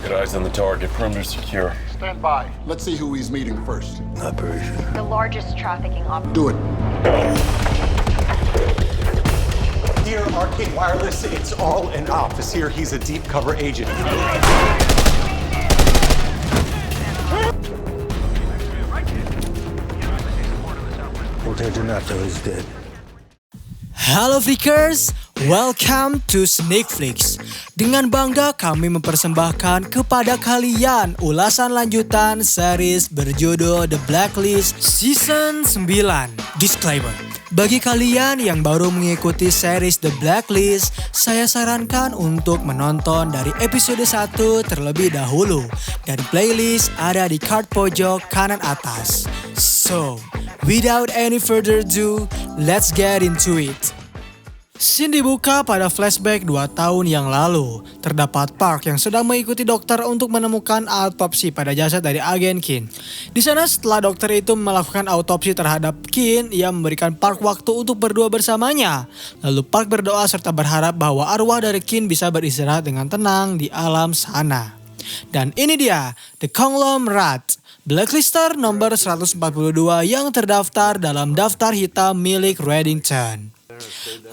Got eyes on the target. Perimeter secure. Stand by. Let's see who he's meeting first. Not very sure. The largest trafficking operation. Do it. Dear Arcade Wireless, it's all an officer. He's a deep cover agent. is dead. Halo Flickers, welcome to Sneakflix. Dengan bangga kami mempersembahkan kepada kalian ulasan lanjutan series berjudul The Blacklist Season 9. Disclaimer, bagi kalian yang baru mengikuti series The Blacklist, saya sarankan untuk menonton dari episode 1 terlebih dahulu. Dan playlist ada di card pojok kanan atas. So, without any further ado, let's get into it. Scene dibuka pada flashback 2 tahun yang lalu. Terdapat Park yang sedang mengikuti dokter untuk menemukan autopsi pada jasad dari agen Kin. Di sana setelah dokter itu melakukan autopsi terhadap Kin, ia memberikan Park waktu untuk berdua bersamanya. Lalu Park berdoa serta berharap bahwa arwah dari Kin bisa beristirahat dengan tenang di alam sana. Dan ini dia, The Conglomerate, Blacklister nomor 142 yang terdaftar dalam daftar hitam milik Reddington.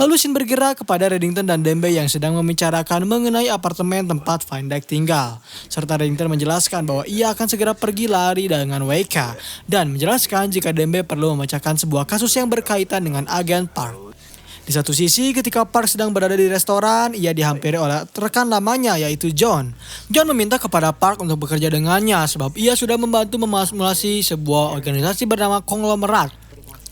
Lalu scene bergerak kepada Reddington dan Dembe yang sedang membicarakan mengenai apartemen tempat Van Dyke tinggal. Serta Reddington menjelaskan bahwa ia akan segera pergi lari dengan WK. Dan menjelaskan jika Dembe perlu memecahkan sebuah kasus yang berkaitan dengan agen Park. Di satu sisi ketika Park sedang berada di restoran, ia dihampiri oleh rekan lamanya yaitu John. John meminta kepada Park untuk bekerja dengannya sebab ia sudah membantu memanipulasi sebuah organisasi bernama Conglomerate.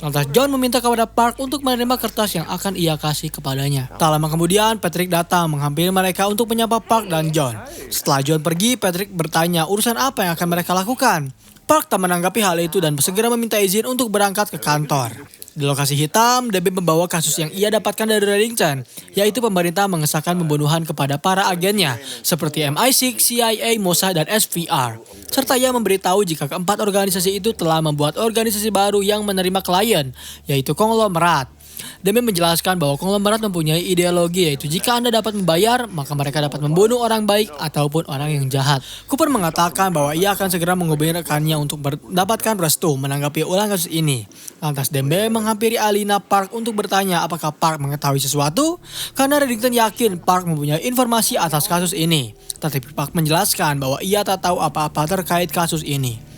Lantas John meminta kepada Park untuk menerima kertas yang akan ia kasih kepadanya. Tak lama kemudian Patrick datang menghampiri mereka untuk menyapa Park dan John. Setelah John pergi, Patrick bertanya urusan apa yang akan mereka lakukan. Park tak menanggapi hal itu dan segera meminta izin untuk berangkat ke kantor. Di lokasi hitam, Debbie membawa kasus yang ia dapatkan dari Reddington, yaitu pemerintah mengesahkan pembunuhan kepada para agennya, seperti MI6, CIA, Mossad, dan SVR. Serta ia memberitahu jika keempat organisasi itu telah membuat organisasi baru yang menerima klien, yaitu Conglomerate. Demi menjelaskan bahwa Conglomerate mempunyai ideologi yaitu jika Anda dapat membayar, maka mereka dapat membunuh orang baik ataupun orang yang jahat. Cooper mengatakan bahwa ia akan segera menghubungi rekannya untuk mendapatkan restu menanggapi ulang kasus ini. Lantas Dembe menghampiri Alina Park untuk bertanya apakah Park mengetahui sesuatu, karena Reddington yakin Park mempunyai informasi atas kasus ini. Tetapi Park menjelaskan bahwa ia tak tahu apa-apa terkait kasus ini.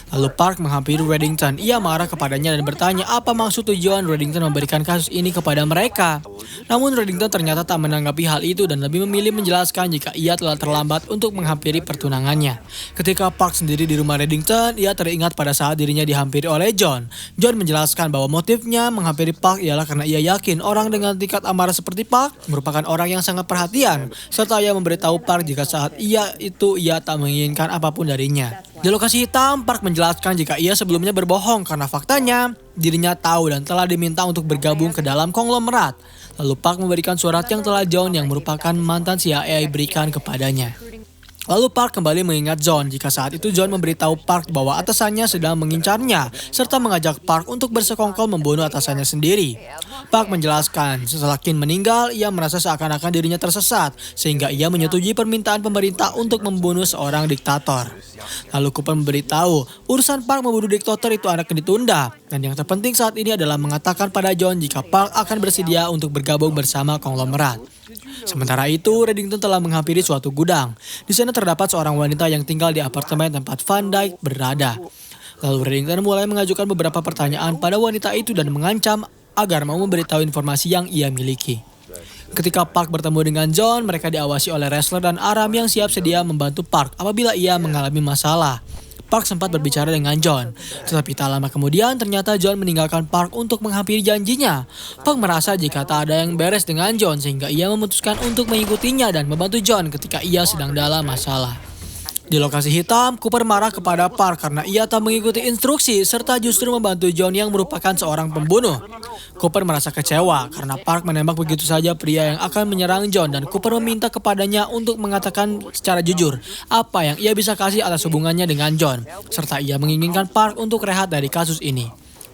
Lalu Park menghampiri Reddington. Ia marah kepadanya dan bertanya apa maksud tujuan Reddington memberikan kasus ini kepada mereka. Namun Reddington ternyata tak menanggapi hal itu dan lebih memilih menjelaskan jika ia telah terlambat untuk menghampiri pertunangannya. Ketika Park sendiri di rumah Reddington, ia teringat pada saat dirinya dihampiri oleh John. John menjelaskan bahwa motifnya menghampiri Park ialah karena ia yakin orang dengan tingkat amarah seperti Park merupakan orang yang sangat perhatian. Serta ia memberitahu Park jika saat ia tak menginginkan apapun darinya. Di lokasi hitam, Park menjelaskan jika ia sebelumnya berbohong karena faktanya dirinya tahu dan telah diminta untuk bergabung ke dalam Conglomerate. Lalu Park memberikan surat yang telah John yang merupakan mantan CIA berikan kepadanya. Lalu Park kembali mengingat John jika saat itu John memberitahu Park bahwa atasannya sedang mengincarnya serta mengajak Park untuk bersekongkol membunuh atasannya sendiri. Park menjelaskan setelah Kin meninggal ia merasa seakan-akan dirinya tersesat sehingga ia menyetujui permintaan pemerintah untuk membunuh seorang diktator. Lalu Cooper memberitahu urusan Park membunuh diktator itu akan ditunda dan yang terpenting saat ini adalah mengatakan pada John jika Park akan bersedia untuk bergabung bersama Conglomerate. Sementara itu, Reddington telah menghampiri suatu gudang. Di sana terdapat seorang wanita yang tinggal di apartemen tempat Van Dyke berada. Lalu Reddington mulai mengajukan beberapa pertanyaan pada wanita itu dan mengancam agar mau memberitahu informasi yang ia miliki. Ketika Park bertemu dengan John, mereka diawasi oleh Ressler dan Aram yang siap sedia membantu Park apabila ia mengalami masalah. Park sempat berbicara dengan John, tetapi tak lama kemudian ternyata John meninggalkan Park untuk menghampiri janjinya. Park merasa jika tak ada yang beres dengan John sehingga ia memutuskan untuk mengikutinya dan membantu John ketika ia sedang dalam masalah. Di lokasi hitam, Cooper marah kepada Park karena ia tak mengikuti instruksi serta justru membantu John yang merupakan seorang pembunuh. Cooper merasa kecewa karena Park menembak begitu saja pria yang akan menyerang John dan Cooper meminta kepadanya untuk mengatakan secara jujur apa yang ia bisa kasih atas hubungannya dengan John serta ia menginginkan Park untuk rehat dari kasus ini.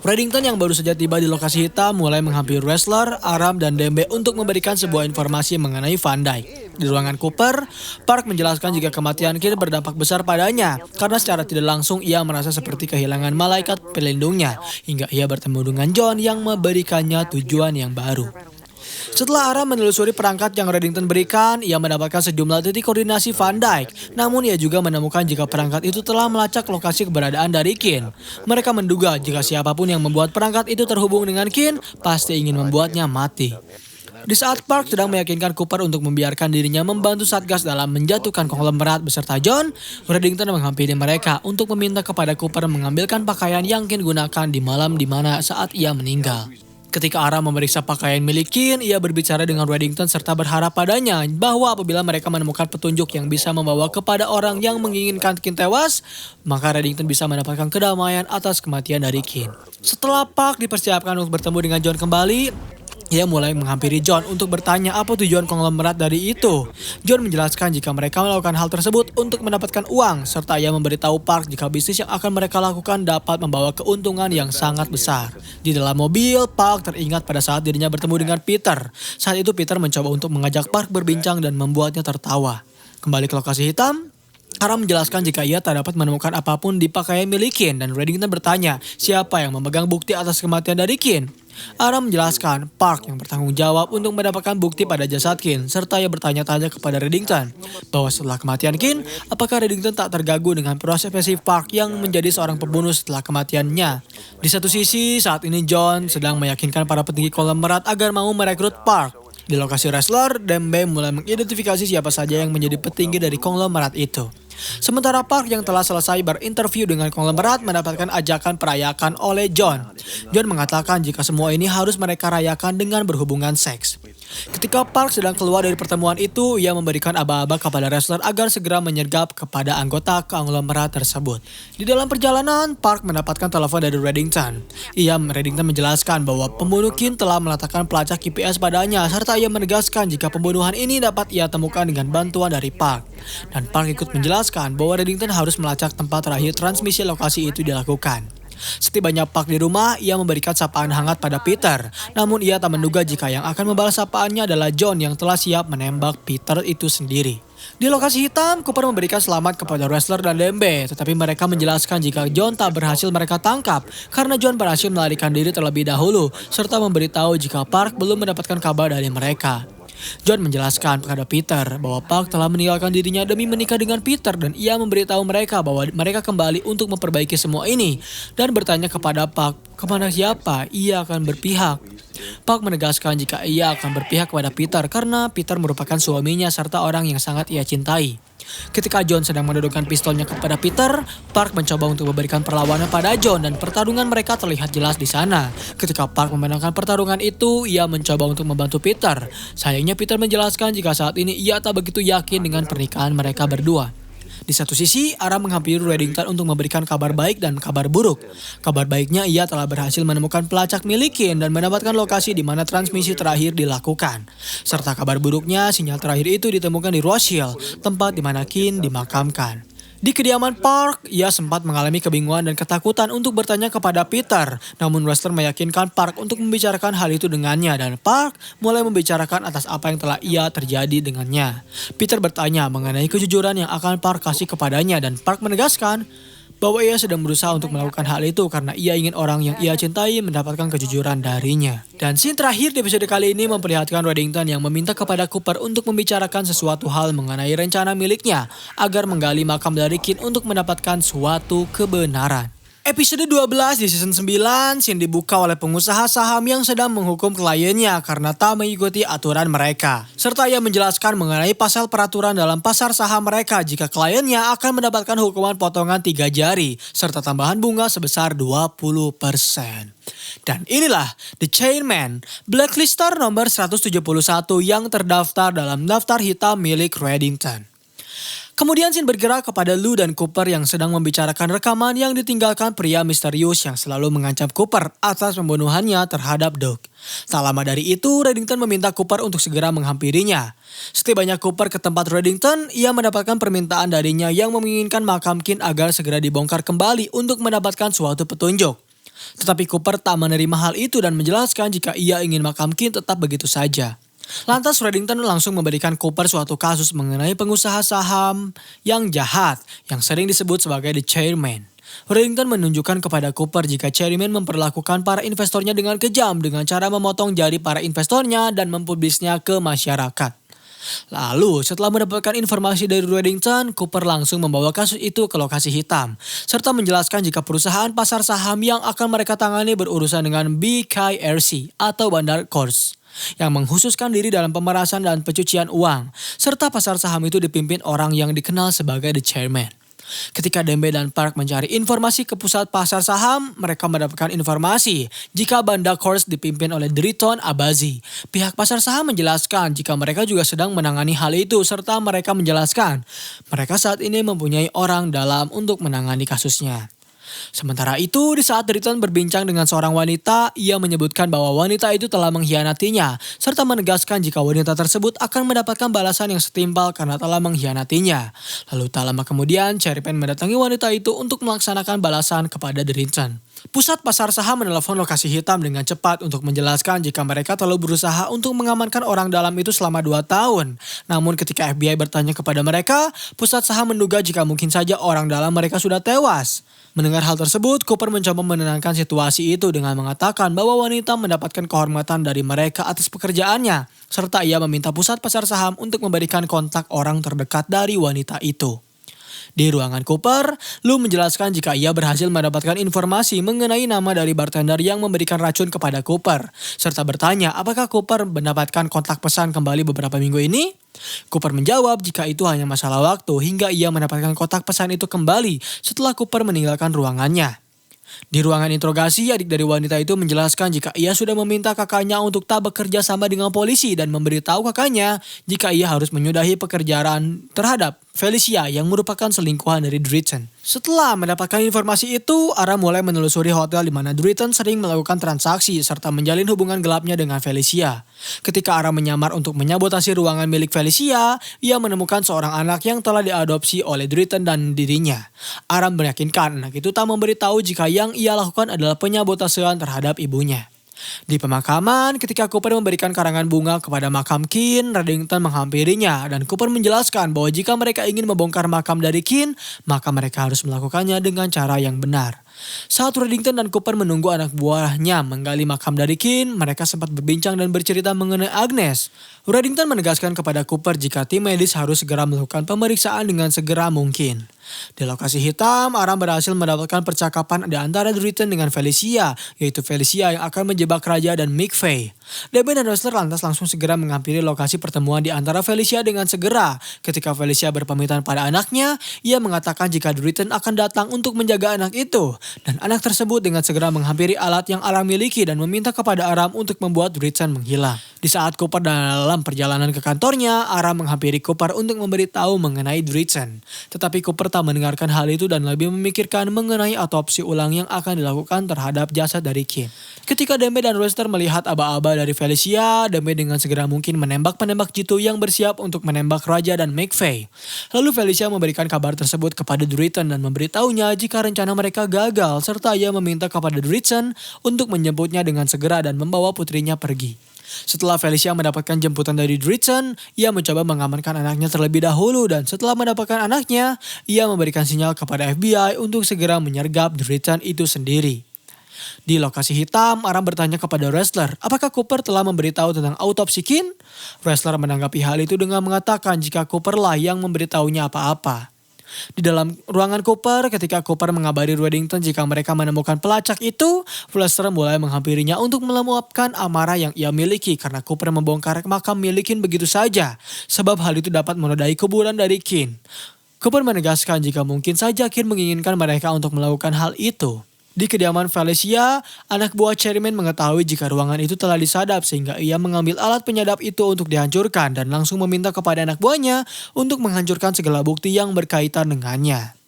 Reddington yang baru saja tiba di lokasi hitam mulai menghampiri Ressler, Aram, dan Dembe untuk memberikan sebuah informasi mengenai Van Dyke. Di ruangan Cooper, Park menjelaskan jika kematian Kin berdampak besar padanya karena secara tidak langsung ia merasa seperti kehilangan malaikat pelindungnya hingga ia bertemu dengan John yang memberikannya tujuan yang baru. Setelah Aram menelusuri perangkat yang Reddington berikan, ia mendapatkan sejumlah titik koordinasi Van Dyke. Namun ia juga menemukan jika perangkat itu telah melacak lokasi keberadaan dari Kin. Mereka menduga jika siapapun yang membuat perangkat itu terhubung dengan Kin, pasti ingin membuatnya mati. Di saat Park sedang meyakinkan Cooper untuk membiarkan dirinya membantu Satgas dalam menjatuhkan konglomerat beserta John, Reddington menghampiri mereka untuk meminta kepada Cooper mengambilkan pakaian yang Kin gunakan di malam di mana saat ia meninggal. Ketika Aram memeriksa pakaian milik Kin, ia berbicara dengan Reddington serta berharap padanya bahwa apabila mereka menemukan petunjuk yang bisa membawa kepada orang yang menginginkan Kin tewas, maka Reddington bisa mendapatkan kedamaian atas kematian dari Kin. Setelah Park dipersiapkan untuk bertemu dengan John kembali, ia mulai menghampiri John untuk bertanya apa tujuan konglomerat dari itu. John menjelaskan jika mereka melakukan hal tersebut untuk mendapatkan uang, serta ia memberitahu Park jika bisnis yang akan mereka lakukan dapat membawa keuntungan yang sangat besar. Di dalam mobil, Park teringat pada saat dirinya bertemu dengan Peter. Saat itu Peter mencoba untuk mengajak Park berbincang dan membuatnya tertawa. Kembali ke lokasi hitam, Aram menjelaskan jika ia tak dapat menemukan apapun di pakaian milik Kin dan Reddington bertanya siapa yang memegang bukti atas kematian dari Kin. Aram menjelaskan Park yang bertanggung jawab untuk mendapatkan bukti pada jasad Kin serta ia bertanya-tanya kepada Reddington bahwa setelah kematian Kin, apakah Reddington tak terganggu dengan prosesi Park yang menjadi seorang pembunuh setelah kematiannya. Di satu sisi, saat ini John sedang meyakinkan para petinggi konglomerat agar mau merekrut Park. Di lokasi Ressler, Dembe mulai mengidentifikasi siapa saja yang menjadi petinggi dari konglomerat itu. Sementara Park yang telah selesai berinterview dengan konglomerat mendapatkan ajakan perayakan oleh John. John mengatakan jika semua ini harus mereka rayakan dengan berhubungan seks. Ketika Park sedang keluar dari pertemuan itu, ia memberikan aba-aba kepada Ressler agar segera menyergap kepada anggota konglomerat tersebut. Di dalam perjalanan, Park mendapatkan telepon dari Reddington. Reddington menjelaskan bahwa pembunuh Kin telah meletakkan pelacak GPS padanya, serta ia menegaskan jika pembunuhan ini dapat ia temukan dengan bantuan dari Park. Dan Park ikut menjelaskan bahwa Reddington harus melacak tempat terakhir transmisi lokasi itu dilakukan. Setibanya Park di rumah, ia memberikan sapaan hangat pada Peter. Namun ia tak menduga jika yang akan membalas sapaannya adalah John yang telah siap menembak Peter itu sendiri. Di lokasi hitam, Cooper memberikan selamat kepada Ressler dan Dembe, tetapi mereka menjelaskan jika John tak berhasil mereka tangkap karena John berhasil melarikan diri terlebih dahulu, serta memberitahu jika Park belum mendapatkan kabar dari mereka. John menjelaskan kepada Peter bahwa Park telah meninggalkan dirinya demi menikah dengan Peter dan ia memberitahu mereka bahwa mereka kembali untuk memperbaiki semua ini dan bertanya kepada Park kepada siapa ia akan berpihak. Park menegaskan jika ia akan berpihak kepada Peter karena Peter merupakan suaminya serta orang yang sangat ia cintai. Ketika John sedang menodongkan pistolnya kepada Peter, Park mencoba untuk memberikan perlawanan pada John dan pertarungan mereka terlihat jelas di sana. Ketika Park memenangkan pertarungan itu, ia mencoba untuk membantu Peter. Sayangnya Peter menjelaskan jika saat ini ia tak begitu yakin dengan pernikahan mereka berdua. Di satu sisi, Aram menghampiri Reddington untuk memberikan kabar baik dan kabar buruk. Kabar baiknya ia telah berhasil menemukan pelacak milik Kin dan mendapatkan lokasi di mana transmisi terakhir dilakukan. Serta kabar buruknya, sinyal terakhir itu ditemukan di Rothschild, tempat di mana Kin dimakamkan. Di kediaman Park, ia sempat mengalami kebingungan dan ketakutan untuk bertanya kepada Peter. Namun Ressler meyakinkan Park untuk membicarakan hal itu dengannya dan Park mulai membicarakan atas apa yang telah ia terjadi dengannya. Peter bertanya mengenai kejujuran yang akan Park kasih kepadanya dan Park menegaskan bahwa ia sedang berusaha untuk melakukan hal itu karena ia ingin orang yang ia cintai mendapatkan kejujuran darinya. Dan scene terakhir di episode kali ini memperlihatkan Reddington yang meminta kepada Cooper untuk membicarakan sesuatu hal mengenai rencana miliknya agar menggali makam dari Kin untuk mendapatkan suatu kebenaran. Episode 12 di season 9, scene dibuka oleh pengusaha saham yang sedang menghukum kliennya karena tak mengikuti aturan mereka. Serta ia menjelaskan mengenai pasal peraturan dalam pasar saham mereka jika kliennya akan mendapatkan hukuman potongan 3 jari serta tambahan bunga sebesar 20%. Dan inilah The Chainman, blacklister nomor 171 yang terdaftar dalam daftar hitam milik Reddington. Kemudian scene bergerak kepada Lou dan Cooper yang sedang membicarakan rekaman yang ditinggalkan pria misterius yang selalu mengancam Cooper atas pembunuhannya terhadap Doug. Tak lama dari itu, Reddington meminta Cooper untuk segera menghampirinya. Setibanya Cooper ke tempat Reddington, ia mendapatkan permintaan darinya yang menginginkan makam Kin agar segera dibongkar kembali untuk mendapatkan suatu petunjuk. Tetapi Cooper tak menerima hal itu dan menjelaskan jika ia ingin makam Kin tetap begitu saja. Lantas Reddington langsung memberikan Cooper suatu kasus mengenai pengusaha saham yang jahat yang sering disebut sebagai The Chairman. Reddington menunjukkan kepada Cooper jika Chairman memperlakukan para investornya dengan kejam dengan cara memotong jari para investornya dan mempublisnya ke masyarakat. Lalu setelah mendapatkan informasi dari Reddington, Cooper langsung membawa kasus itu ke lokasi hitam, serta menjelaskan jika perusahaan pasar saham yang akan mereka tangani berurusan dengan BKRC atau Bandar Kors, yang mengkhususkan diri dalam pemerasan dan pencucian uang, serta pasar saham itu dipimpin orang yang dikenal sebagai The Chairman. Ketika Dembe dan Park mencari informasi ke pusat pasar saham, mereka mendapatkan informasi jika Bandar Kors dipimpin oleh Driton Abazi. Pihak pasar saham menjelaskan jika mereka juga sedang menangani hal itu, serta mereka menjelaskan mereka saat ini mempunyai orang dalam untuk menangani kasusnya. Sementara itu, di saat Driton berbincang dengan seorang wanita, ia menyebutkan bahwa wanita itu telah mengkhianatinya, serta menegaskan jika wanita tersebut akan mendapatkan balasan yang setimpal karena telah mengkhianatinya. Lalu tak lama kemudian, Chairman mendatangi wanita itu untuk melaksanakan balasan kepada Driton. Pusat pasar saham menelepon lokasi hitam dengan cepat untuk menjelaskan jika mereka telah berusaha untuk mengamankan orang dalam itu selama 2 tahun. Namun ketika FBI bertanya kepada mereka, pusat saham menduga jika mungkin saja orang dalam mereka sudah tewas. Mendengar hal tersebut, Cooper mencoba menenangkan situasi itu dengan mengatakan bahwa wanita mendapatkan kehormatan dari mereka atas pekerjaannya, serta ia meminta pusat pasar saham untuk memberikan kontak orang terdekat dari wanita itu. Di ruangan Cooper, Lou menjelaskan jika ia berhasil mendapatkan informasi mengenai nama dari bartender yang memberikan racun kepada Cooper, serta bertanya apakah Cooper mendapatkan kontak pesan kembali beberapa minggu ini. Cooper menjawab jika itu hanya masalah waktu hingga ia mendapatkan kotak pesan itu kembali setelah Cooper meninggalkan ruangannya. Di ruangan interogasi, adik dari wanita itu menjelaskan jika ia sudah meminta kakaknya untuk tak bekerja sama dengan polisi dan memberitahu kakaknya jika ia harus menyudahi pekerjaan terhadap Felicia yang merupakan selingkuhan dari Driton. Setelah mendapatkan informasi itu, Ara mulai menelusuri hotel di mana Driton sering melakukan transaksi serta menjalin hubungan gelapnya dengan Felicia. Ketika Ara menyamar untuk menyabotasi ruangan milik Felicia, ia menemukan seorang anak yang telah diadopsi oleh Driton dan dirinya. Ara meyakinkan anak itu tak memberitahu jika yang ia lakukan adalah penyabotasean terhadap ibunya. Di pemakaman, ketika Cooper memberikan karangan bunga kepada makam Kin, Reddington menghampirinya dan Cooper menjelaskan bahwa jika mereka ingin membongkar makam dari Kin, maka mereka harus melakukannya dengan cara yang benar. Saat Reddington dan Cooper menunggu anak buahnya menggali makam dari Kin, mereka sempat berbincang dan bercerita mengenai Agnes. Reddington menegaskan kepada Cooper jika tim medis harus segera melakukan pemeriksaan dengan segera mungkin. Di lokasi hitam, Aram berhasil mendapatkan percakapan di antara Driton dengan Felicia, yaitu Felicia yang akan menjebak Raja dan McVeigh. Debe dan Ressler lantas langsung segera menghampiri lokasi pertemuan di antara Felicia dengan segera. Ketika Felicia berpamitan pada anaknya, ia mengatakan jika Driton akan datang untuk menjaga anak itu. Dan anak tersebut dengan segera menghampiri alat yang Aram miliki dan meminta kepada Aram untuk membuat Driton menghilang. Di saat Cooper dalam perjalanan ke kantornya, Aram menghampiri Cooper untuk memberitahu mengenai Driton. Tetapi Cooper tak mendengarkan hal itu dan lebih memikirkan mengenai otopsi ulang yang akan dilakukan terhadap jasad dari Kin. Ketika Dembe dan Ressler melihat aba-aba dari Felicia, Dembe dengan segera mungkin menembak penembak jitu yang bersiap untuk menembak Raja dan McVeigh. Lalu Felicia memberikan kabar tersebut kepada Driton dan memberitahunya jika rencana mereka gagal, serta ia meminta kepada Driton untuk menjemputnya dengan segera dan membawa putrinya pergi. Setelah Felicia mendapatkan jemputan dari Driton, ia mencoba mengamankan anaknya terlebih dahulu dan setelah mendapatkan anaknya, ia memberikan sinyal kepada FBI untuk segera menyergap Driton itu sendiri. Di lokasi hitam, Aram bertanya kepada Ressler, apakah Cooper telah memberitahu tentang autopsi Kin? Ressler menanggapi hal itu dengan mengatakan jika Cooper lah yang memberitahunya apa-apa. Di dalam ruangan Cooper, ketika Cooper mengabari Reddington jika mereka menemukan pelacak itu, Ressler mulai menghampirinya untuk meluapkan amarah yang ia miliki karena Cooper membongkar makam milik Kin begitu saja, sebab hal itu dapat menodai kuburan dari Kin. Cooper menegaskan jika mungkin saja Kin menginginkan mereka untuk melakukan hal itu. Di kediaman Felicia, anak buah Chairman mengetahui jika ruangan itu telah disadap sehingga ia mengambil alat penyadap itu untuk dihancurkan dan langsung meminta kepada anak buahnya untuk menghancurkan segala bukti yang berkaitan dengannya.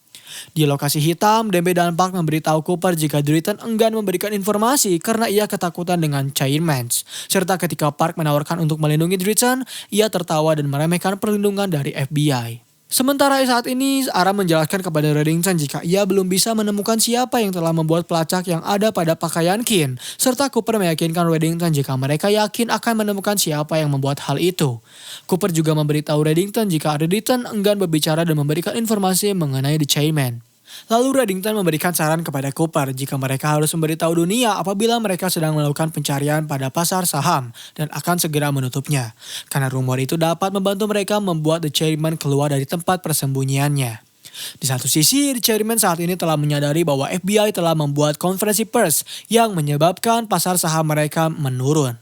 Di lokasi hitam, Dembe dan Park memberitahu Cooper jika Driton enggan memberikan informasi karena ia ketakutan dengan Chairman. Serta ketika Park menawarkan untuk melindungi Driton, ia tertawa dan meremehkan perlindungan dari FBI. Sementara saat ini Aram menjelaskan kepada Reddington jika ia belum bisa menemukan siapa yang telah membuat pelacak yang ada pada pakaian Kin. Serta Cooper meyakinkan Reddington jika mereka yakin akan menemukan siapa yang membuat hal itu. Cooper juga memberitahu Reddington jika Reddington enggan berbicara dan memberikan informasi mengenai The Chairman. Lalu Reddington memberikan saran kepada Cooper jika mereka harus memberitahu dunia apabila mereka sedang melakukan pencarian pada pasar saham dan akan segera menutupnya. Karena rumor itu dapat membantu mereka membuat The Chairman keluar dari tempat persembunyiannya. Di satu sisi, The Chairman saat ini telah menyadari bahwa FBI telah membuat konferensi pers yang menyebabkan pasar saham mereka menurun.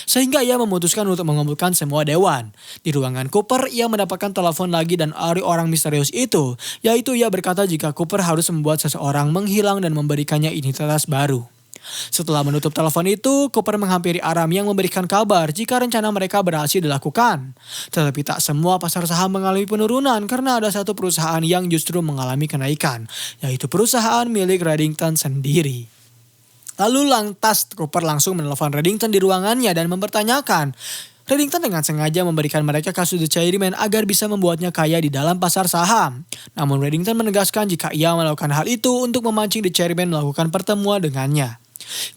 Sehingga ia memutuskan untuk mengumpulkan semua dewan. Di ruangan Cooper, ia mendapatkan telepon lagi dan dari orang misterius itu, yaitu ia berkata jika Cooper harus membuat seseorang menghilang dan memberikannya identitas baru. Setelah menutup telepon itu, Cooper menghampiri Aram yang memberikan kabar jika rencana mereka berhasil dilakukan. Tetapi tak semua pasar saham mengalami penurunan karena ada satu perusahaan yang justru mengalami kenaikan, yaitu perusahaan milik Reddington sendiri. Lalu lantas Cooper langsung menelpon Reddington di ruangannya dan mempertanyakan. Reddington dengan sengaja memberikan mereka kasus The Chairman agar bisa membuatnya kaya di dalam pasar saham. Namun Reddington menegaskan jika ia melakukan hal itu untuk memancing The Chairman melakukan pertemuan dengannya.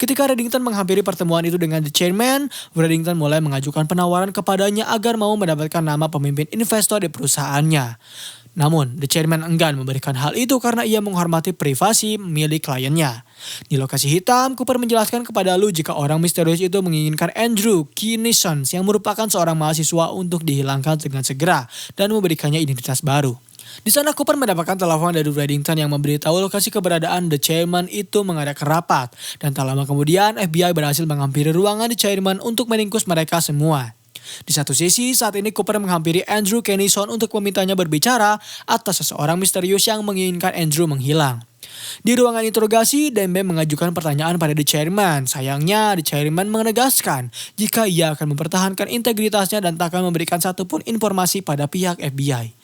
Ketika Reddington menghampiri pertemuan itu dengan The Chairman, Reddington mulai mengajukan penawaran kepadanya agar mau mendapatkan nama pemimpin investor di perusahaannya. Namun, The Chairman enggan memberikan hal itu karena ia menghormati privasi milik kliennya. Di lokasi hitam, Cooper menjelaskan kepada Lou jika orang misterius itu menginginkan Andrew Kinison yang merupakan seorang mahasiswa untuk dihilangkan dengan segera dan memberikannya identitas baru. Di sana Cooper mendapatkan telepon dari Reddington yang memberitahu lokasi keberadaan The Chairman itu mengadakan rapat. Dan tak lama kemudian FBI berhasil menghampiri ruangan The Chairman untuk meringkus mereka semua. Di satu sisi, saat ini Cooper menghampiri Andrew Kinison untuk memintanya berbicara atas seseorang misterius yang menginginkan Andrew menghilang. Di ruangan interogasi, Dembe mengajukan pertanyaan pada The Chairman. Sayangnya, The Chairman menegaskan jika ia akan mempertahankan integritasnya dan tak akan memberikan satupun informasi pada pihak FBI.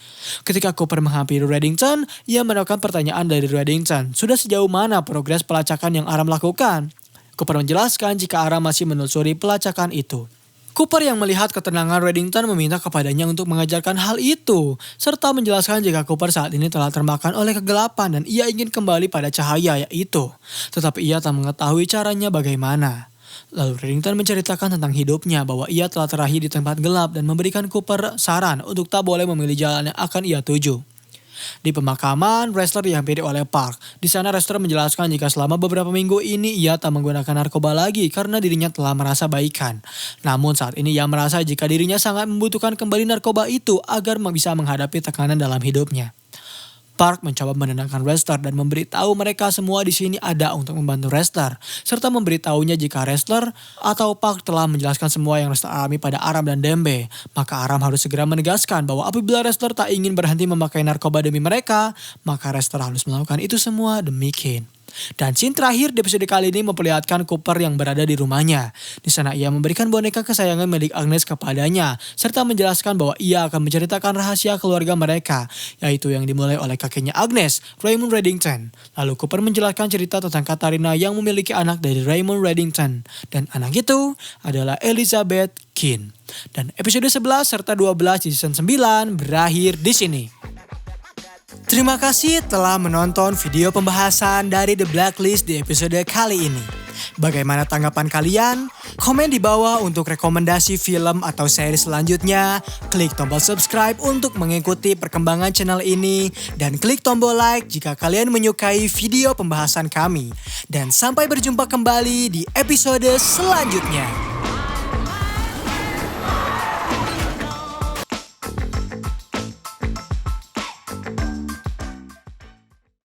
Ketika Cooper menghampiri Reddington, ia mendapatkan pertanyaan dari Reddington. Sudah sejauh mana progres pelacakan yang Aram lakukan? Cooper menjelaskan jika Aram masih menelusuri pelacakan itu. Cooper yang melihat ketenangan Reddington meminta kepadanya untuk mengajarkan hal itu, serta menjelaskan jika Cooper saat ini telah termakan oleh kegelapan dan ia ingin kembali pada cahaya itu. Tetapi ia tak mengetahui caranya bagaimana. Lalu Reddington menceritakan tentang hidupnya bahwa ia telah terlahir di tempat gelap dan memberikan Cooper saran untuk tak boleh memilih jalan yang akan ia tuju. Di pemakaman, Ressler dihampiri oleh Park. Di sana Ressler menjelaskan jika selama beberapa minggu ini ia tak menggunakan narkoba lagi karena dirinya telah merasa baikan. Namun saat ini ia merasa jika dirinya sangat membutuhkan kembali narkoba itu agar bisa menghadapi tekanan dalam hidupnya. Park mencoba menenangkan Ressler dan memberitahu mereka semua di sini ada untuk membantu Ressler, serta memberitahunya jika Ressler atau Park telah menjelaskan semua yang Ressler alami pada Aram dan Dembe. Maka Aram harus segera menegaskan bahwa apabila Ressler tak ingin berhenti memakai narkoba demi mereka, maka Ressler harus melakukan itu semua demi Kin. Dan scene terakhir di episode kali ini memperlihatkan Cooper yang berada di rumahnya. Di sana ia memberikan boneka kesayangan milik Agnes kepadanya, serta menjelaskan bahwa ia akan menceritakan rahasia keluarga mereka, yaitu yang dimulai oleh kakeknya Agnes, Raymond Reddington. Lalu Cooper menjelaskan cerita tentang Katarina yang memiliki anak dari Raymond Reddington, dan anak itu adalah Elizabeth Kin. Dan episode 11 serta 12 di season 9 berakhir di sini. Terima kasih telah menonton video pembahasan dari The Blacklist di episode kali ini. Bagaimana tanggapan kalian? Komen di bawah untuk rekomendasi film atau seri selanjutnya. Klik tombol subscribe untuk mengikuti perkembangan channel ini. Dan klik tombol like jika kalian menyukai video pembahasan kami. Dan sampai berjumpa kembali di episode selanjutnya.